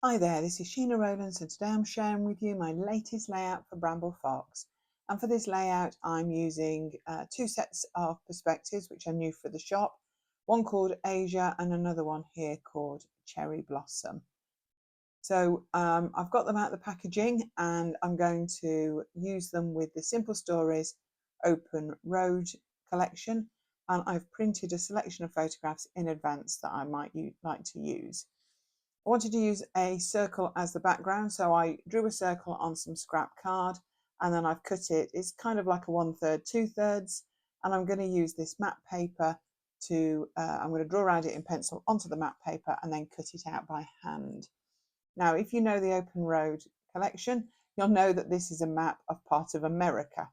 Hi there, this is Sheena Rowlands and today I'm sharing with you my latest layout for Bramble Fox. And for this layout I'm using two sets of perspectives which are new for the shop, one called Asia and another one here called Cherry Blossom. So I've got them out of the packaging and I'm going to use them with the Simple Stories Open Road collection, and I've printed a selection of photographs in advance that I might like to use. I wanted to use a circle as the background, so I drew a circle on some scrap card and then I've cut it. It's kind of like a 1/3, 2/3, and I'm going to use this map paper to, I'm going to draw around it in pencil onto the map paper and then cut it out by hand. Now, if you know the Open Road collection, you'll know that this is a map of part of America.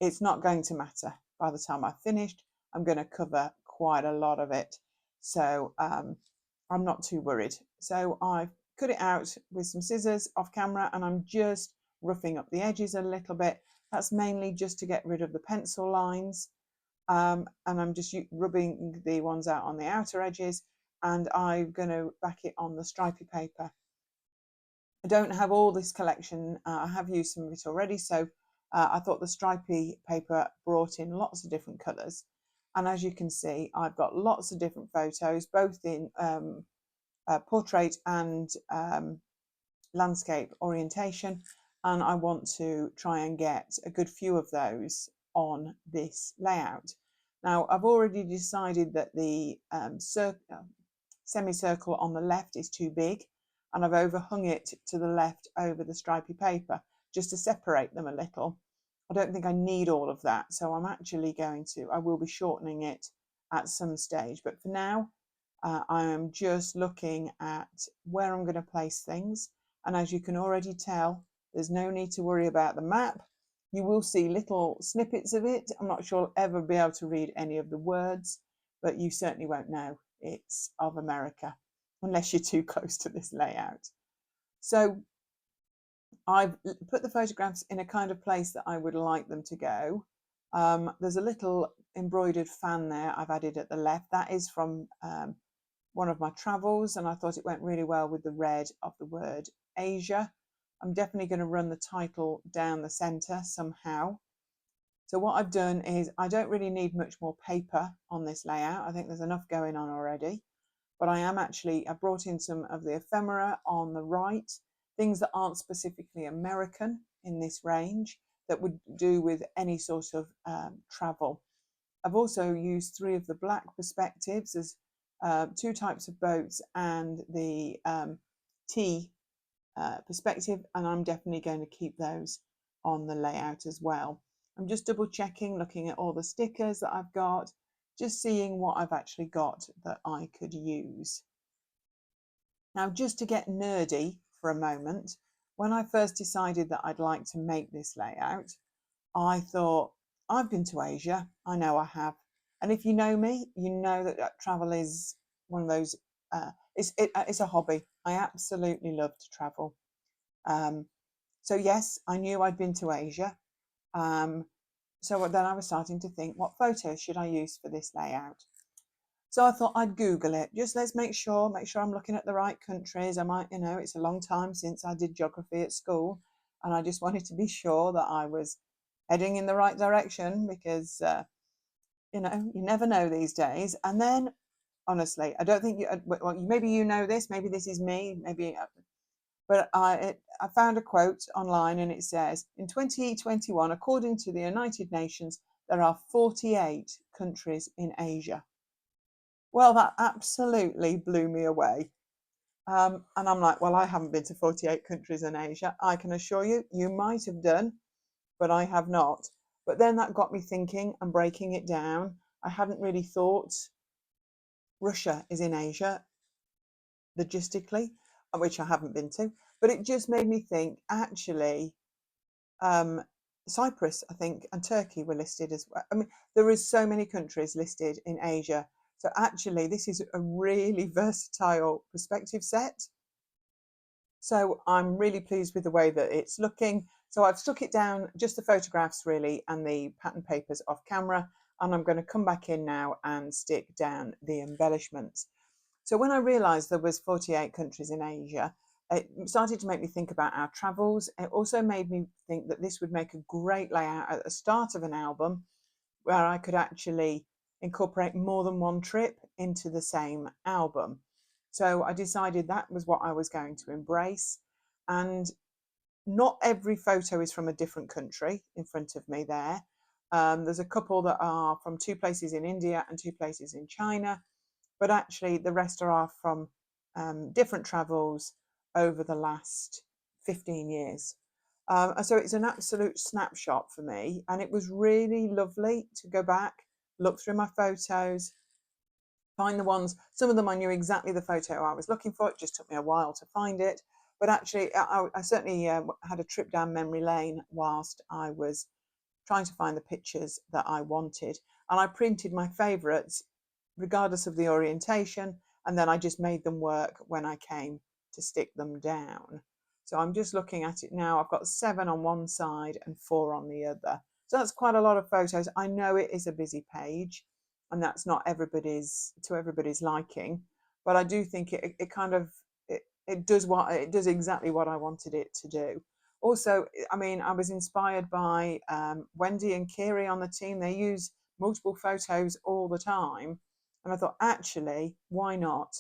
It's not going to matter. By the time I've finished, I'm going to cover quite a lot of it. So I'm not too worried. So I've cut it out with some scissors off camera and I'm just roughing up the edges a little bit. That's mainly just to get rid of the pencil lines. And I'm just rubbing the ones out on the outer edges, and I'm going to back it on the stripy paper. I don't have all this collection. I have used some of it already, so I thought the stripy paper brought in lots of different colours. And as you can see, I've got lots of different photos, both in portrait and landscape orientation, and I want to try and get a good few of those on this layout. Now, I've already decided that the semicircle on the left is too big, and I've overhung it to the left over the stripy paper just to separate them a little. I don't think I need all of that, so I'm actually I will be shortening it at some stage, but for now I am just looking at where I'm going to place things, and as you can already tell, there's no need to worry about the map. You will see little snippets of it. I'm not sure I'll ever be able to read any of the words, but you certainly won't know it's of America unless you're too close to this layout. So I've put the photographs in a kind of place that I would like them to go. There's a little embroidered fan there I've added at the left. That is from one of my travels, and I thought it went really well with the red of the word Asia. I'm definitely going to run the title down the center somehow. So what I've done is I don't really need much more paper on this layout. I think there's enough going on already, but I brought in some of the ephemera on the right, things that aren't specifically American in this range that would do with any sort of travel. I've also used 3 of the black perspectives as 2 types of boats and the T perspective, and I'm definitely going to keep those on the layout as well. I'm just double checking, looking at all the stickers that I've got, just seeing what I've actually got that I could use. Now, just to get nerdy for a moment, when I first decided that I'd like to make this layout, I thought, I've been to Asia, I know I have. And if you know me, you know that travel is one of those, it's a hobby. I absolutely love to travel. So yes, I knew I'd been to Asia. So then I was starting to think, what photos should I use for this layout? So I thought I'd Google it. Just let's make sure I'm looking at the right countries. I might, it's a long time since I did geography at school, and I just wanted to be sure that I was heading in the right direction because, you never know these days. And then, honestly, I don't think well, maybe you know this, maybe this is me, maybe, but I found a quote online and it says, in 2021, according to the United Nations, there are 48 countries in Asia. Well, that absolutely blew me away. And I'm like, well, I haven't been to 48 countries in Asia. I can assure you, you might have done, but I have not. But then that got me thinking and breaking it down. I hadn't really thought Russia is in Asia logistically, which I haven't been to, but it just made me think actually, Cyprus, I think, and Turkey were listed as well. I mean, there is so many countries listed in Asia. So actually, this is a really versatile perspective set. So I'm really pleased with the way that it's looking. So I've stuck it down, just the photographs really, and the pattern papers off camera. And I'm going to come back in now and stick down the embellishments. So when I realised there was 48 countries in Asia, It started to make me think about our travels. It also made me think that this would make a great layout at the start of an album, where I could actually incorporate more than one trip into the same album. So I decided that was what I was going to embrace. And not every photo is from a different country in front of me there. There's a couple that are from 2 places in India and 2 places in China, but actually the rest are from different travels over the last 15 years. So it's an absolute snapshot for me, and it was really lovely to go back, look through my photos, find the ones. Some of them I knew exactly the photo I was looking for. It just took me a while to find it, but actually I certainly had a trip down memory lane whilst I was trying to find the pictures that I wanted, and I printed my favourites regardless of the orientation, and then I just made them work when I came to stick them down. So I'm just looking at it now. I've got 7 on one side and 4 on the other. So that's quite a lot of photos. I know it is a busy page, and that's not everybody's liking, but I do think it kind of it does exactly what I wanted it to do. Also, I mean, I was inspired by Wendy and Kiri on the team. They use multiple photos all the time, and I thought, actually, why not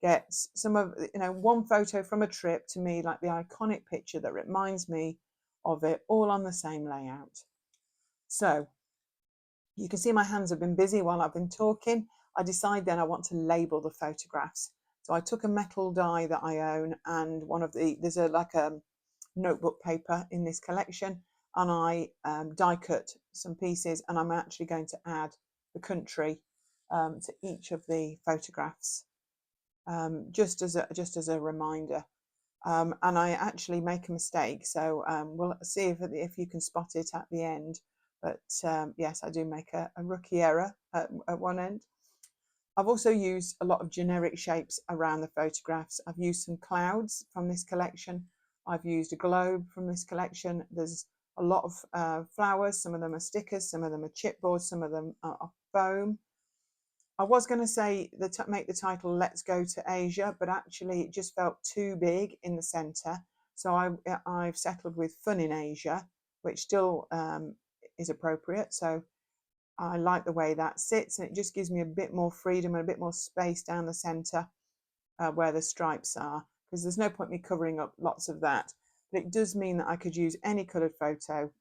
get some of, one photo from a trip, to me, like the iconic picture that reminds me of it, all on the same layout. So you can see my hands have been busy while I've been talking. I decide then I want to label the photographs. So I took a metal die that I own, and there's a notebook paper in this collection, and I die cut some pieces, and I'm actually going to add the country to each of the photographs, just as a reminder. And I actually make a mistake, so we'll see if you can spot it at the end. But yes, I do make a rookie error at one end. I've also used a lot of generic shapes around the photographs. I've used some clouds from this collection. I've used a globe from this collection. There's a lot of flowers. Some of them are stickers, some of them are chipboard, some of them are foam. I was going to say make the title "Let's Go to Asia," but actually it just felt too big in the centre. So I've settled with "Fun in Asia," which still is appropriate. So I like the way that sits, and it just gives me a bit more freedom and a bit more space down the centre where the stripes are, because there's no point me covering up lots of that. But it does mean that I could use any coloured photo,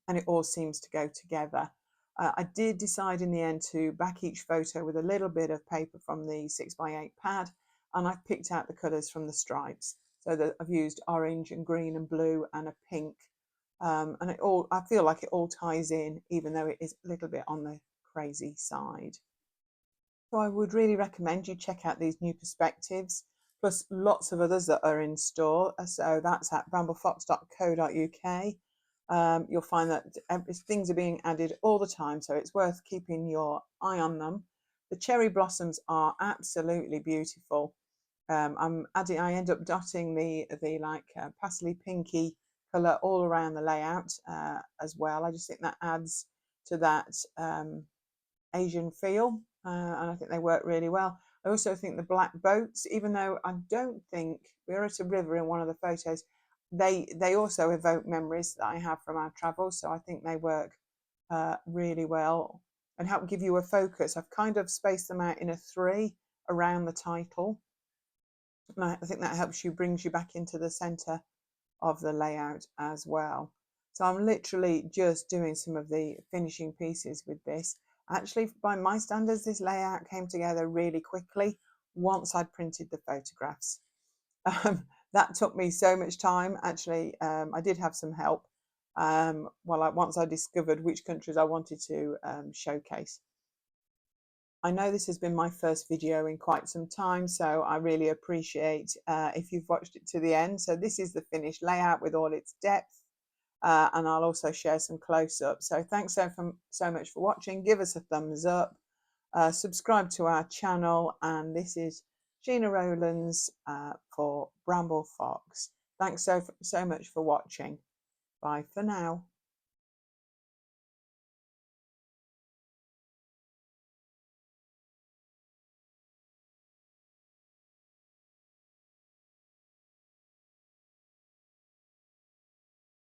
and it all seems to go together. I did decide in the end to back each photo with a little bit of paper from the 6x8 pad, and I've picked out the colours from the stripes. So that I've used orange and green and blue and a pink, and I feel like it all ties in, even though it is a little bit on the crazy side. So I would really recommend you check out these new Perspectives, plus lots of others that are in store. So that's at bramblefox.co.uk. You'll find that things are being added all the time, so it's worth keeping your eye on them. The cherry blossoms are absolutely beautiful. I end up dotting the like pastely pinky colour all around the layout as well. I just think that adds to that Asian feel, and I think they work really well. I also think the black boats, even though I don't think we're at a river in one of the photos, they also evoke memories that I have from our travels, so I think they work really well and help give you a focus. I've kind of spaced them out in a 3 around the title, and I think that brings you back into the center of the layout as well. So I'm literally just doing some of the finishing pieces with this. Actually, by my standards, this layout came together really quickly once I'd printed the photographs. That took me so much time. Actually, I did have some help once I discovered which countries I wanted to showcase. I know this has been my first video in quite some time, so I really appreciate if you've watched it to the end. So this is the finished layout with all its depth, and I'll also share some close-ups. So thanks so much for watching. Give us a thumbs up, subscribe to our channel, and this is Gina Rowlands for Bramble Fox. Thanks so much for watching. Bye for now.